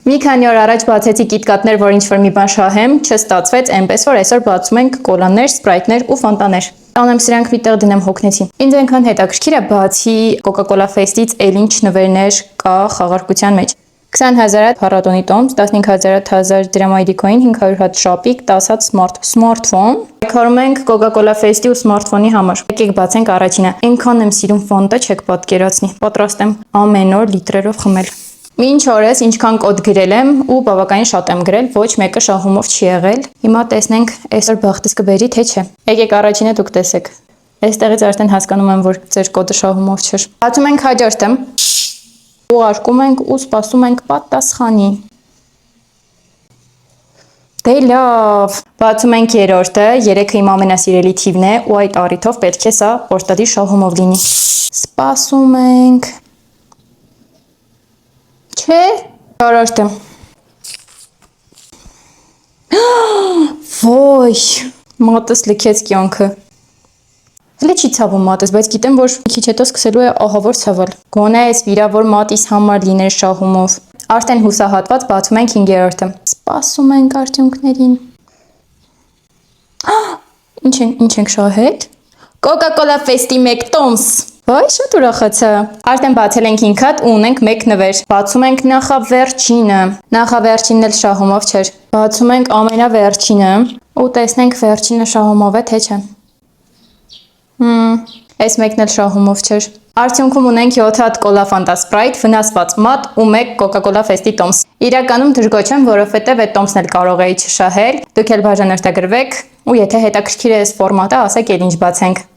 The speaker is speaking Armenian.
Մի քանի օր առաջ բացեցի կիտկատներ, որ ինչ-որ մի բան շահեմ, չստացվեց, այնպես որ այսօր բացում ենք կոլաներ, սպրայթներ ու ֆանտաներ։ Տանեմ սրանք միտեղ դնեմ հոգնեցի։ Ինձ այնքան հետաքրքիր է, բացի Coca-Cola Fest-ից էլ ինչ նվերներ կա խաղարկության մեջ։ 20,000 փառատոնի տոմս, 15,000 1000 դրամ ID coin, 500 հատ շապիկ, 10 հատ սմարթֆոն։ Քարում ենք Coca-Cola Fest-ի ու սմարթֆոնի համար։ Եկեք բացենք առաջինը։ Այնքան եմ սիրում ֆանտա, չեք պատկերացնի։ Պատրաստ եմ ամեն օր լիտրերով խմել։ Մինչ օրս ինչքան կոդ գրել եմ ու բավականին շատ եմ գրել, ոչ մեկը շահումով չի եղել։ Հիմա տեսնենք այսօր բախտս կբերի թե չէ։ Եկեք առաջինը դուք տեսեք։ Այստեղից արդեն հասկանում եմ, որ ձեր կոդը շահումով չէր։ Բացում ենք հաջորդը։ Ուղարկում ենք ու սպասում ենք պատասխանի։ Դե լավ, բացում ենք երրորդը, 3-ը իմ ամենասիրելի թիվն է ու այդ առիթով պետք է սա պորտալի շահումով լինի։ Սպասում ենք։ Չէ, չորրորդը։ Ոյ, մատս լքեց կյանքը։ Հələ չի ցավում մատս, բայց գիտեմ, որ մի քիչ հետո սկսելու է ահավոր ցավել։ Գոնե այս վիրավոր մատիս համար լիներ շահումով։ Արդեն հուսահատված բացում ենք 5-րդը։ Սպասում ենք արդյունքներին։ Ինչ ենք շահել։ Coca-Cola Fest-ի 1 տոմս։ Ոայ, շատ ուրախացա։ Արդեն բացել ենք 5 հատ ու ունենք 1 նվեր։ Բացում ենք նախավերջինը։ Նախավերջինն էլ շահումով չէր։ Բացում ենք ամենավերջինը ու տեսնենք վերջինը շահումով է թե չէ։ Այս մեկն էլ շահումով չէր։ Արդյունքում ունենք 7 հատ կոլա ֆանտա սպրայթ, վնասված մատ ու 1 Coca-Cola Fest-ի տոմս։ Իրականում դժգոհ եմ, որովհետև այդ տոմսն էլ կարող էի չշահել։ Դուք էլ բաժանորդագրվեք ու եթե հետաքրքիր է այս ֆորմատը, ասեք էլ ինչ բացենք։